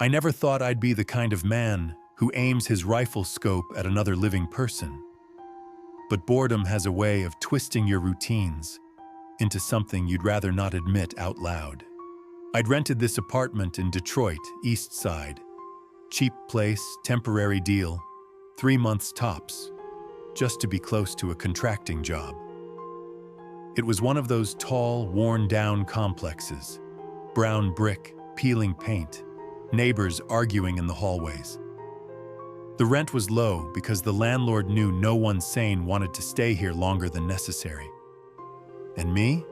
I never thought I'd be the kind of man who aims his rifle scope at another living person. But boredom has a way of twisting your routines into something you'd rather not admit out loud. I'd rented this apartment in Detroit, East Side. Cheap place, temporary deal, 3 months tops, just to be close to a contracting job. It was one of those tall, worn-down complexes. Brown brick, peeling paint, neighbors arguing in the hallways. The rent was low because the landlord knew no one sane wanted to stay here longer than necessary. And me?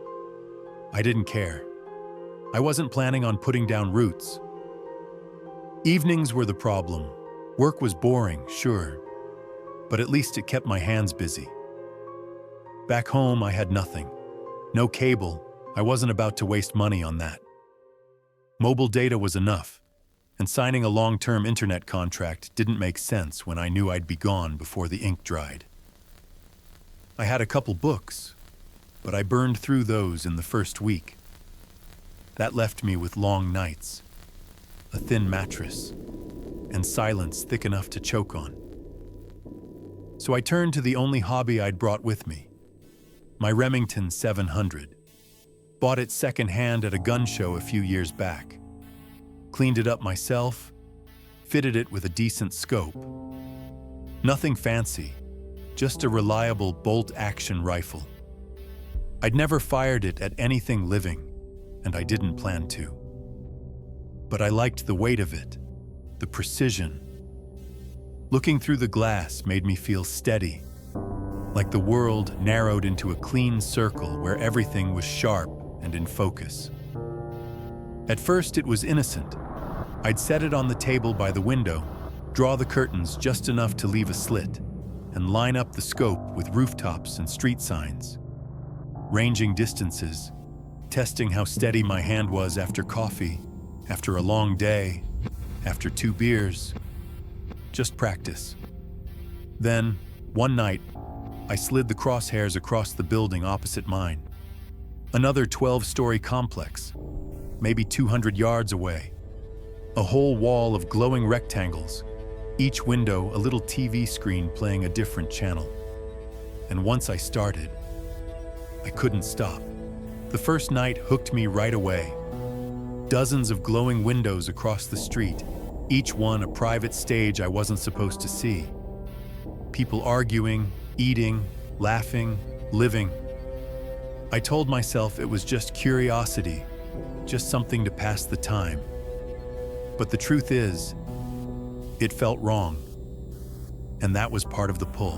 I didn't care. I wasn't planning on putting down roots. Evenings were the problem. Work was boring, sure, but at least it kept my hands busy. Back home, I had nothing. No cable. I wasn't about to waste money on that. Mobile data was enough, and signing a long-term internet contract didn't make sense when I knew I'd be gone before the ink dried. I had a couple books, but I burned through those in the first week. That left me with long nights, a thin mattress, and silence thick enough to choke on. So I turned to the only hobby I'd brought with me, my Remington 700. Bought it secondhand at a gun show a few years back. Cleaned it up myself, fitted it with a decent scope. Nothing fancy, just a reliable bolt-action rifle. I'd never fired it at anything living, and I didn't plan to. But I liked the weight of it, the precision. Looking through the glass made me feel steady, like the world narrowed into a clean circle where everything was sharp and in focus. At first, it was innocent. I'd set it on the table by the window, draw the curtains just enough to leave a slit, and line up the scope with rooftops and street signs. Ranging distances, testing how steady my hand was after coffee, after a long day, after 2 beers. Just practice. Then, one night, I slid the crosshairs across the building opposite mine. Another 12-story complex, maybe 200 yards away. A whole wall of glowing rectangles, each window a little TV screen playing a different channel. And once I started, I couldn't stop. The first night hooked me right away. Dozens of glowing windows across the street, each one a private stage I wasn't supposed to see. People arguing, eating, laughing, living. I told myself it was just curiosity, just something to pass the time. But the truth is, it felt wrong. And that was part of the pull.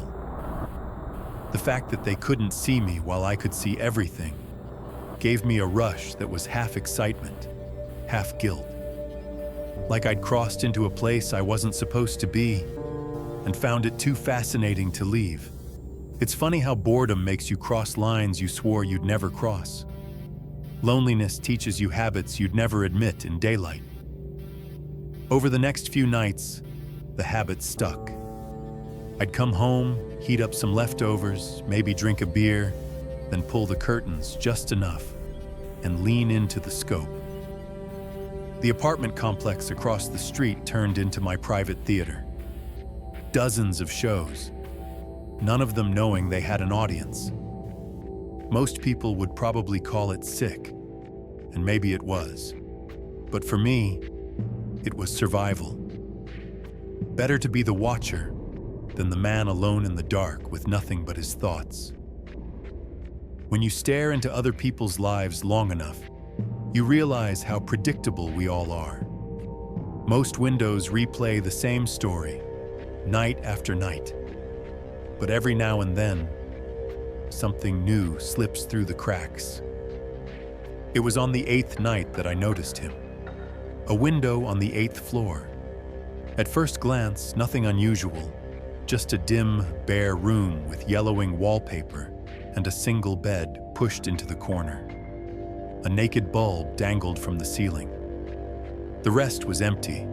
The fact that they couldn't see me while I could see everything gave me a rush that was half excitement, half guilt. Like I'd crossed into a place I wasn't supposed to be and found it too fascinating to leave. It's funny how boredom makes you cross lines you swore you'd never cross. Loneliness teaches you habits you'd never admit in daylight. Over the next few nights, the habit stuck. I'd come home, heat up some leftovers, maybe drink a beer, then pull the curtains just enough and lean into the scope. The apartment complex across the street turned into my private theater. Dozens of shows, none of them knowing they had an audience. Most people would probably call it sick, and maybe it was. But for me, it was survival. Better to be the watcher than the man alone in the dark with nothing but his thoughts. When you stare into other people's lives long enough, you realize how predictable we all are. Most windows replay the same story, night after night. But every now and then, something new slips through the cracks. It was on the 8th night that I noticed him. A window on the 8th floor. At first glance, nothing unusual, just a dim, bare room with yellowing wallpaper and a single bed pushed into the corner. A naked bulb dangled from the ceiling. The rest was empty.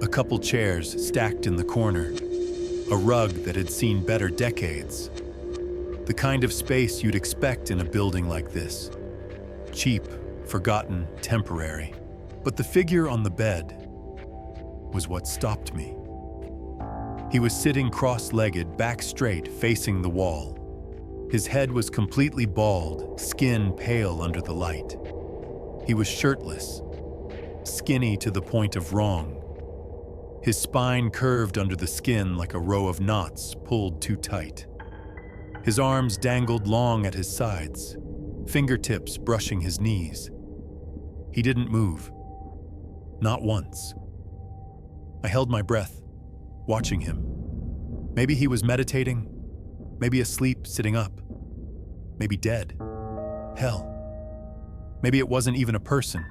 A couple chairs stacked in the corner. A rug that had seen better decades. The kind of space you'd expect in a building like this. Cheap, forgotten, temporary. But the figure on the bed, was what stopped me. He was sitting cross-legged, back straight, facing the wall. His head was completely bald, skin pale under the light. He was shirtless, skinny to the point of wrong. His spine curved under the skin like a row of knots pulled too tight. His arms dangled long at his sides, fingertips brushing his knees. He didn't move. Not once. I held my breath, watching him. Maybe he was meditating, maybe asleep, sitting up, maybe dead. Hell, maybe it wasn't even a person.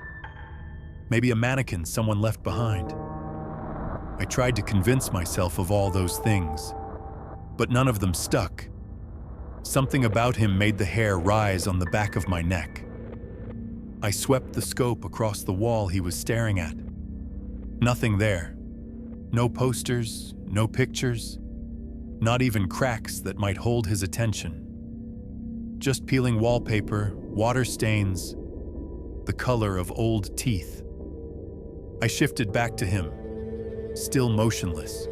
Maybe a mannequin someone left behind. I tried to convince myself of all those things, but none of them stuck. Something about him made the hair rise on the back of my neck. I swept the scope across the wall he was staring at. Nothing there. No posters, no pictures, not even cracks that might hold his attention. Just peeling wallpaper, water stains, the color of old teeth. I shifted back to him, still motionless,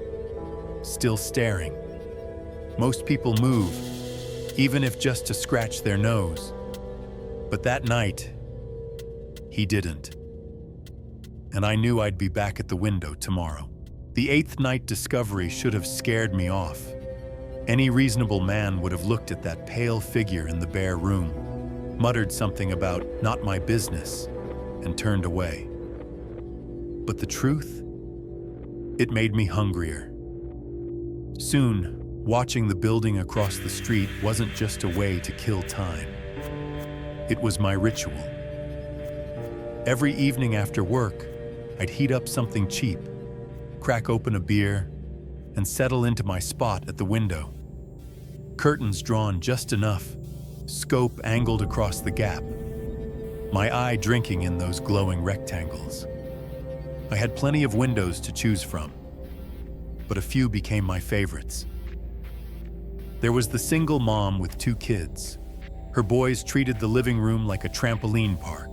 still staring. Most people move, even if just to scratch their nose. But that night, he didn't. And I knew I'd be back at the window tomorrow. The eighth night discovery should have scared me off. Any reasonable man would have looked at that pale figure in the bare room, muttered something about "not my business," and turned away. But the truth? It made me hungrier. Soon, watching the building across the street wasn't just a way to kill time. It was my ritual. Every evening after work, I'd heat up something cheap, crack open a beer, and settle into my spot at the window. Curtains drawn just enough, scope angled across the gap, my eye drinking in those glowing rectangles. I had plenty of windows to choose from, but a few became my favorites. There was the single mom with 2 kids. Her boys treated the living room like a trampoline park,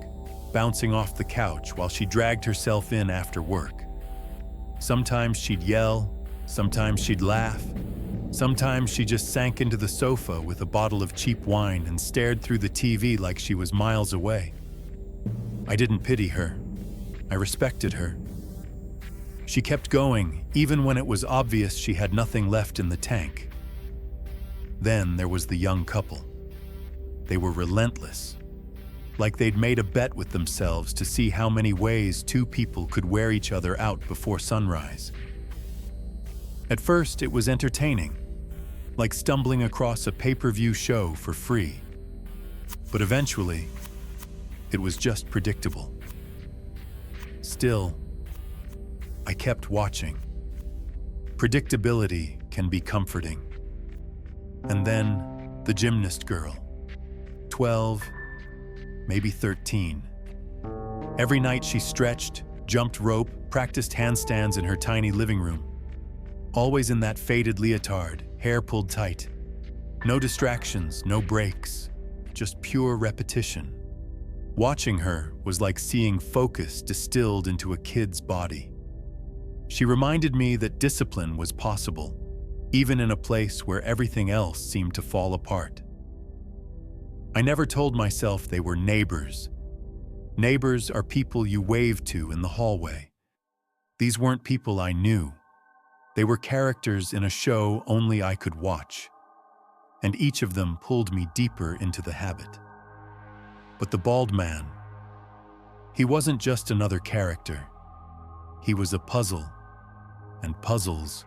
bouncing off the couch while she dragged herself in after work. Sometimes she'd yell, sometimes she'd laugh, sometimes she just sank into the sofa with a bottle of cheap wine and stared through the TV like she was miles away. I didn't pity her. I respected her. She kept going, even when it was obvious she had nothing left in the tank. Then there was the young couple. They were relentless, like they'd made a bet with themselves to see how many ways 2 people could wear each other out before sunrise. At first, it was entertaining, like stumbling across a pay-per-view show for free. But eventually, it was just predictable. Still, I kept watching. Predictability can be comforting. And then, the gymnast girl, 12, maybe 13. Every night she stretched, jumped rope, practiced handstands in her tiny living room. Always in that faded leotard, hair pulled tight. No distractions, no breaks, just pure repetition. Watching her was like seeing focus distilled into a kid's body. She reminded me that discipline was possible, even in a place where everything else seemed to fall apart. I never told myself they were neighbors. Neighbors are people you wave to in the hallway. These weren't people I knew. They were characters in a show only I could watch, and each of them pulled me deeper into the habit. But the bald man, he wasn't just another character. He was a puzzle, and puzzles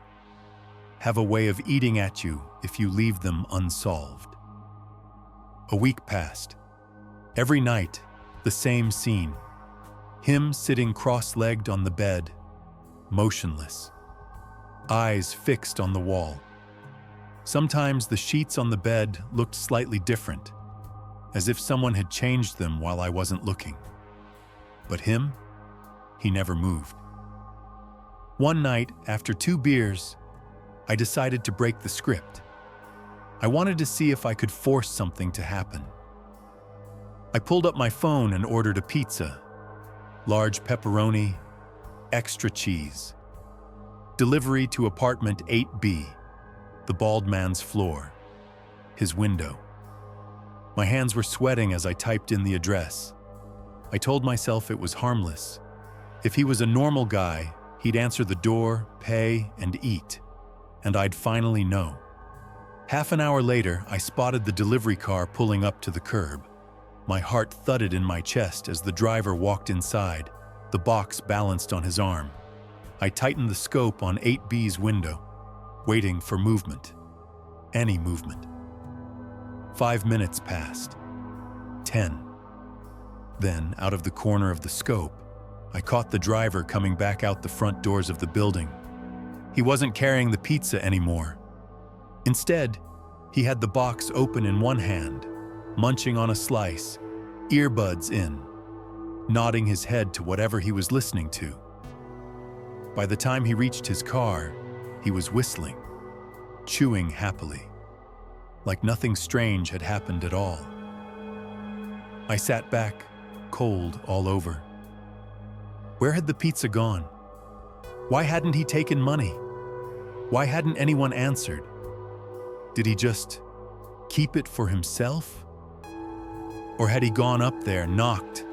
have a way of eating at you if you leave them unsolved. A week passed. Every night, the same scene. Him sitting cross-legged on the bed, motionless, eyes fixed on the wall. Sometimes the sheets on the bed looked slightly different, as if someone had changed them while I wasn't looking. But him, he never moved. One night, after 2 beers, I decided to break the script. I wanted to see if I could force something to happen. I pulled up my phone and ordered a pizza. Large pepperoni, extra cheese. Delivery to apartment 8B. The bald man's floor. His window. My hands were sweating as I typed in the address. I told myself it was harmless. If he was a normal guy, he'd answer the door, pay, and eat. And I'd finally know. Half an hour later, I spotted the delivery car pulling up to the curb. My heart thudded in my chest as the driver walked inside, the box balanced on his arm. I tightened the scope on 8B's window, waiting for movement. Any movement. 5 minutes passed. 10. Then, out of the corner of the scope, I caught the driver coming back out the front doors of the building. He wasn't carrying the pizza anymore. Instead, he had the box open in one hand, munching on a slice, earbuds in, nodding his head to whatever he was listening to. By the time he reached his car, he was whistling, chewing happily, like nothing strange had happened at all. I sat back, cold all over. Where had the pizza gone? Why hadn't he taken money? Why hadn't anyone answered? Did he just keep it for himself? Or had he gone up there, knocked,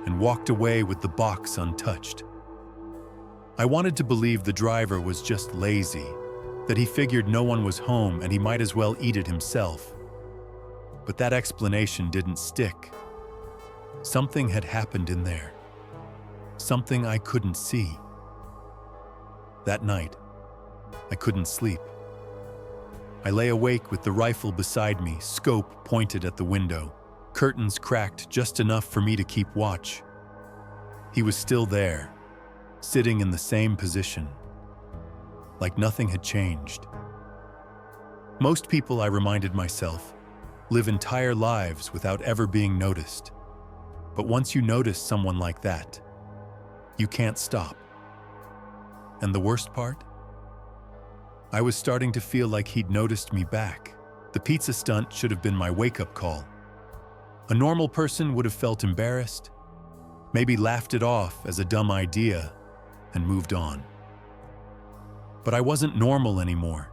and walked away with the box untouched? I wanted to believe the driver was just lazy, that he figured no one was home and he might as well eat it himself. But that explanation didn't stick. Something had happened in there. Something I couldn't see. That night, I couldn't sleep. I lay awake with the rifle beside me, scope pointed at the window, curtains cracked just enough for me to keep watch. He was still there, sitting in the same position, like nothing had changed. Most people, I reminded myself, live entire lives without ever being noticed. But once you notice someone like that, you can't stop. And the worst part? I was starting to feel like he'd noticed me back. The pizza stunt should have been my wake-up call. A normal person would have felt embarrassed, maybe laughed it off as a dumb idea, and moved on. But I wasn't normal anymore.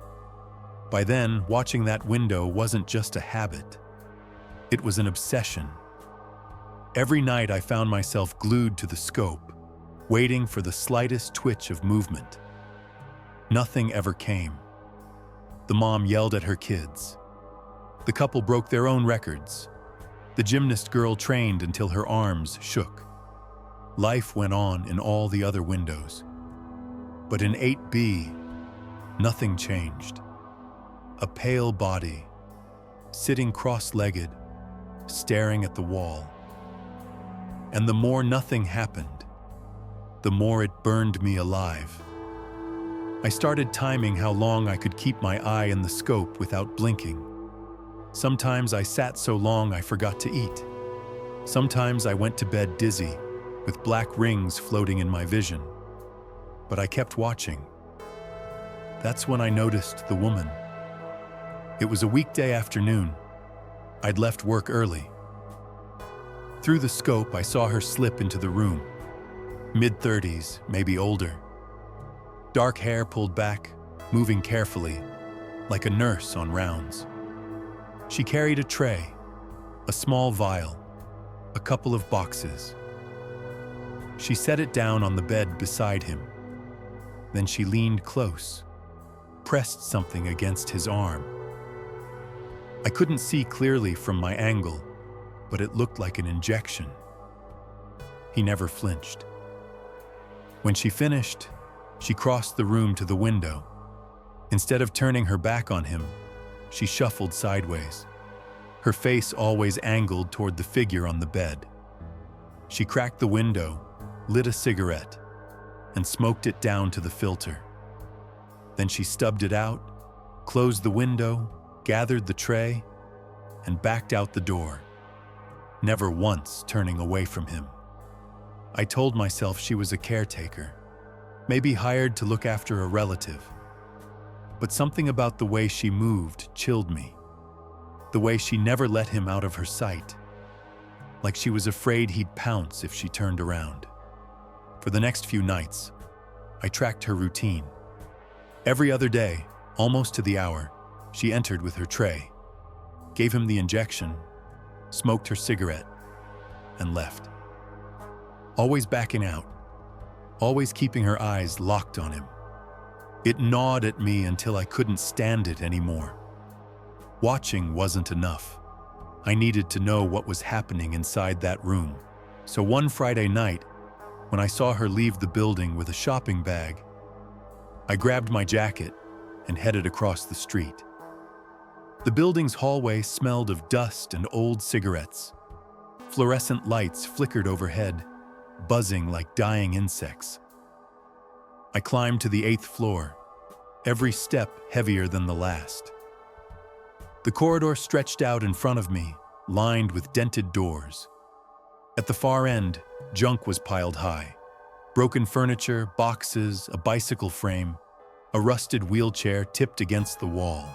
By then, watching that window wasn't just a habit. It was an obsession. Every night I found myself glued to the scope, waiting for the slightest twitch of movement. Nothing ever came. The mom yelled at her kids. The couple broke their own records. The gymnast girl trained until her arms shook. Life went on in all the other windows. But in 8B, nothing changed. A pale body, sitting cross-legged, staring at the wall. And the more nothing happened, the more it burned me alive. I started timing how long I could keep my eye in the scope without blinking. Sometimes I sat so long I forgot to eat. Sometimes I went to bed dizzy, with black rings floating in my vision. But I kept watching. That's when I noticed the woman. It was a weekday afternoon. I'd left work early. Through the scope, I saw her slip into the room. Mid-30s, maybe older. Dark hair pulled back, moving carefully, like a nurse on rounds. She carried a tray, a small vial, a couple of boxes. She set it down on the bed beside him. Then she leaned close, pressed something against his arm. I couldn't see clearly from my angle, but it looked like an injection. He never flinched. When she finished, she crossed the room to the window. Instead of turning her back on him, she shuffled sideways, her face always angled toward the figure on the bed. She cracked the window, lit a cigarette, and smoked it down to the filter. Then she stubbed it out, closed the window, gathered the tray, and backed out the door, never once turning away from him. I told myself she was a caretaker, maybe hired to look after a relative. But something about the way she moved chilled me. The way she never let him out of her sight. Like she was afraid he'd pounce if she turned around. For the next few nights, I tracked her routine. Every other day, almost to the hour, she entered with her tray, gave him the injection, smoked her cigarette, and left. Always backing out, always keeping her eyes locked on him. It gnawed at me until I couldn't stand it anymore. Watching wasn't enough. I needed to know what was happening inside that room. So one Friday night, when I saw her leave the building with a shopping bag, I grabbed my jacket and headed across the street. The building's hallway smelled of dust and old cigarettes. Fluorescent lights flickered overhead, buzzing like dying insects. I climbed to the 8th floor, every step heavier than the last. The corridor stretched out in front of me, lined with dented doors. At the far end, junk was piled high. Broken furniture, boxes, a bicycle frame, a rusted wheelchair tipped against the wall.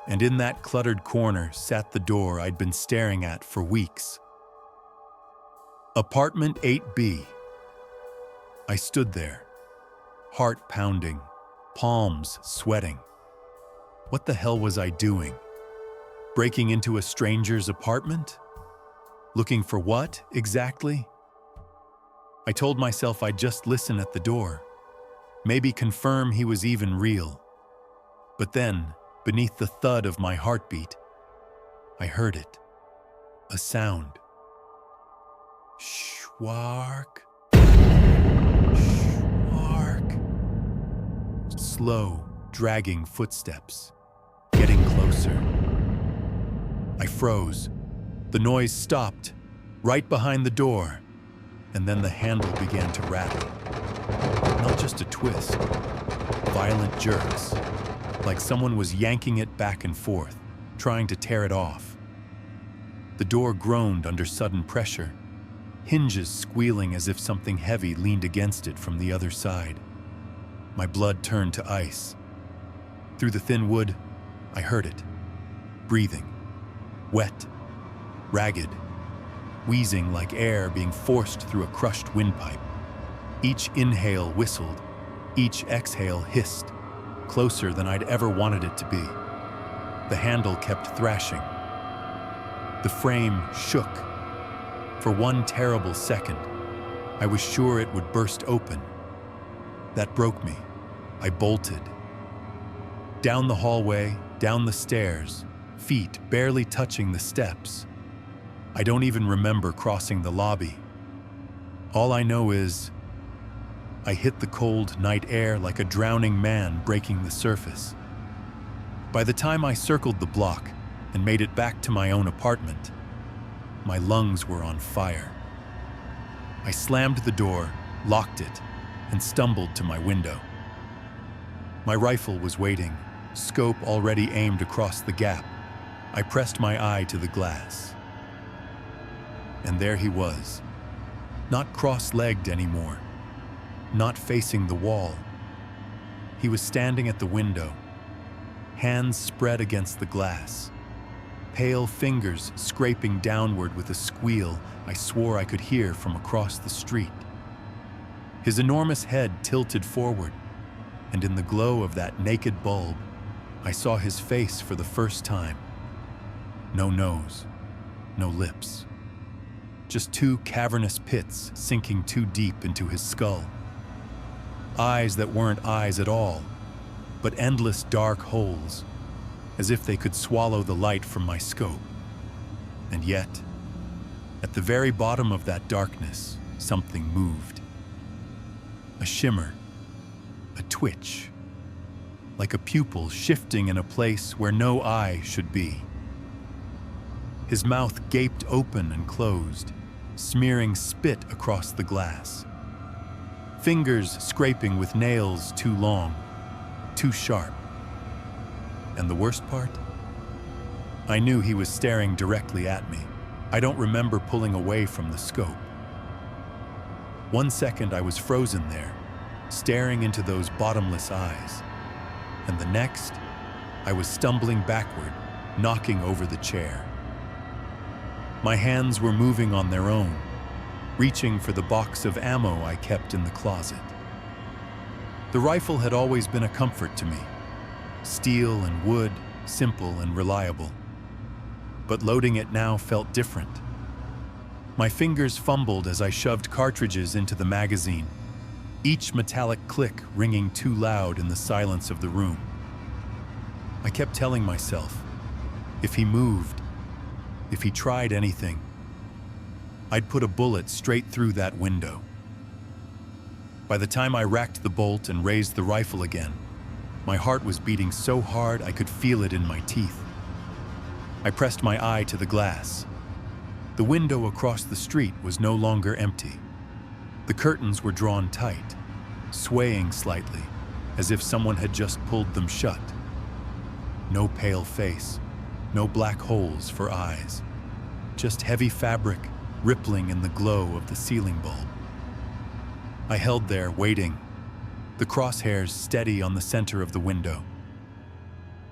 And in that cluttered corner sat the door I'd been staring at for weeks. Apartment 8B. I stood there, heart pounding, palms sweating. What the hell was I doing? Breaking into a stranger's apartment? Looking for what, exactly? I told myself I'd just listen at the door, maybe confirm he was even real. But then, beneath the thud of my heartbeat, I heard it. A sound. Schwark. Schwark. Slow, dragging footsteps, getting closer. I froze. The noise stopped, right behind the door, and then the handle began to rattle. Not just a twist, violent jerks, like someone was yanking it back and forth, trying to tear it off. The door groaned under sudden pressure, hinges squealing as if something heavy leaned against it from the other side. My blood turned to ice. Through the thin wood, I heard it, breathing, wet, ragged, wheezing like air being forced through a crushed windpipe. Each inhale whistled, each exhale hissed, closer than I'd ever wanted it to be. The handle kept thrashing. The frame shook. For one terrible second, I was sure it would burst open. That broke me. I bolted. Down the hallway, down the stairs, feet barely touching the steps. I don't even remember crossing the lobby. All I know is I hit the cold night air like a drowning man breaking the surface. By the time I circled the block and made it back to my own apartment, my lungs were on fire. I slammed the door, locked it, and stumbled to my window. My rifle was waiting, scope already aimed across the gap. I pressed my eye to the glass. And there he was, not cross-legged anymore, not facing the wall. He was standing at the window, hands spread against the glass, pale fingers scraping downward with a squeal I swore I could hear from across the street. His enormous head tilted forward, and in the glow of that naked bulb, I saw his face for the first time. No nose, no lips. Just two cavernous pits sinking too deep into his skull. Eyes that weren't eyes at all, but endless dark holes, as if they could swallow the light from my scope. And yet, at the very bottom of that darkness, something moved. A shimmer, a twitch, like a pupil shifting in a place where no eye should be. His mouth gaped open and closed, smearing spit across the glass. Fingers scraping with nails too long, too sharp. And the worst part? I knew he was staring directly at me. I don't remember pulling away from the scope. 1 second I was frozen there, staring into those bottomless eyes. And the next, I was stumbling backward, knocking over the chair. My hands were moving on their own, reaching for the box of ammo I kept in the closet. The rifle had always been a comfort to me. Steel and wood, simple and reliable. But loading it now felt different. My fingers fumbled as I shoved cartridges into the magazine, each metallic click ringing too loud in the silence of the room. I kept telling myself, if he moved, if he tried anything, I'd put a bullet straight through that window. By the time I racked the bolt and raised the rifle again, my heart was beating so hard I could feel it in my teeth. I pressed my eye to the glass. The window across the street was no longer empty. The curtains were drawn tight, swaying slightly, as if someone had just pulled them shut. No pale face, no black holes for eyes, just heavy fabric rippling in the glow of the ceiling bulb. I held there, waiting, the crosshairs steady on the center of the window.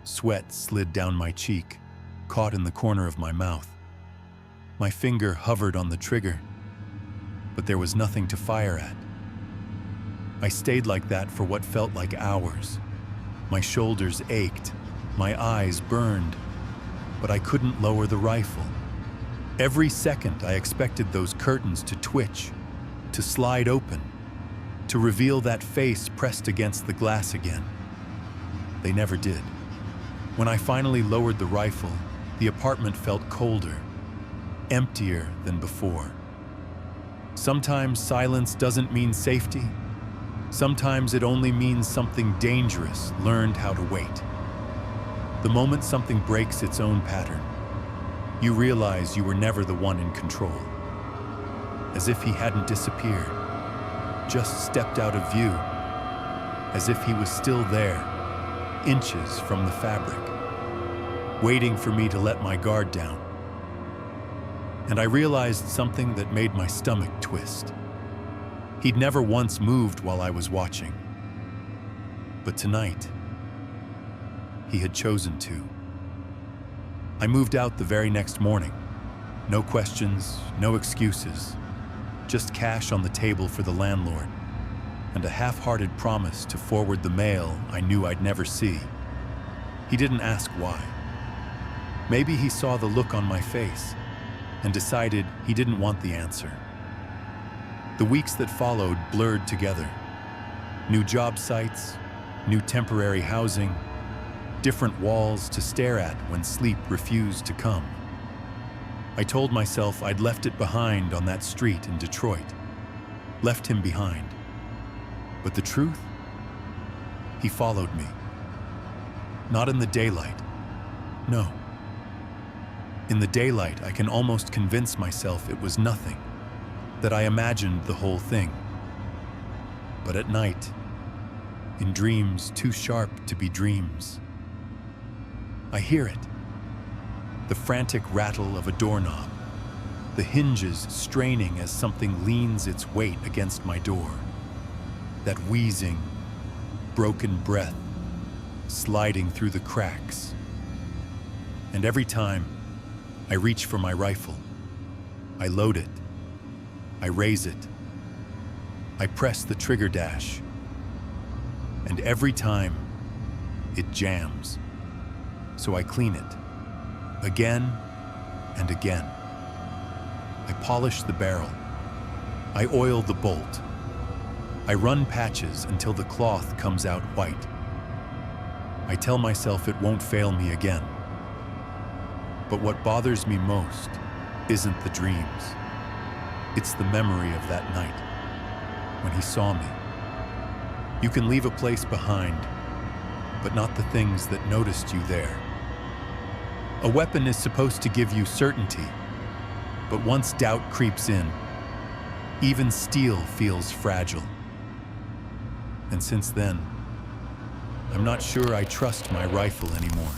Sweat slid down my cheek, caught in the corner of my mouth. My finger hovered on the trigger, but there was nothing to fire at. I stayed like that for what felt like hours. My shoulders ached, my eyes burned, but I couldn't lower the rifle. Every second I expected those curtains to twitch, to slide open, to reveal that face pressed against the glass again. They never did. When I finally lowered the rifle, the apartment felt colder, emptier than before. Sometimes silence doesn't mean safety. Sometimes it only means something dangerous learned how to wait. The moment something breaks its own pattern, you realize you were never the one in control. As if he hadn't disappeared, just stepped out of view, as if he was still there, inches from the fabric, waiting for me to let my guard down. And I realized something that made my stomach twist. He'd never once moved while I was watching. But tonight, he had chosen to. I moved out the very next morning. No questions, no excuses. Just cash on the table for the landlord, and a half-hearted promise to forward the mail I knew I'd never see. He didn't ask why. Maybe he saw the look on my face and decided he didn't want the answer. The weeks that followed blurred together. New job sites, new temporary housing, different walls to stare at when sleep refused to come. I told myself I'd left it behind on that street in Detroit. Left him behind. But the truth? He followed me. Not in the daylight. No. In the daylight, I can almost convince myself it was nothing, that I imagined the whole thing. But at night, in dreams too sharp to be dreams, I hear it. The frantic rattle of a doorknob, the hinges straining as something leans its weight against my door, that wheezing, broken breath sliding through the cracks. And every time I reach for my rifle, I load it, I raise it, I press the trigger dash, and every time it jams. So I clean it. Again and again. I polish the barrel. I oil the bolt. I run patches until the cloth comes out white. I tell myself it won't fail me again. But what bothers me most isn't the dreams. It's the memory of that night, when he saw me. You can leave a place behind, but not the things that noticed you there. A weapon is supposed to give you certainty, but once doubt creeps in, even steel feels fragile. And since then, I'm not sure I trust my rifle anymore.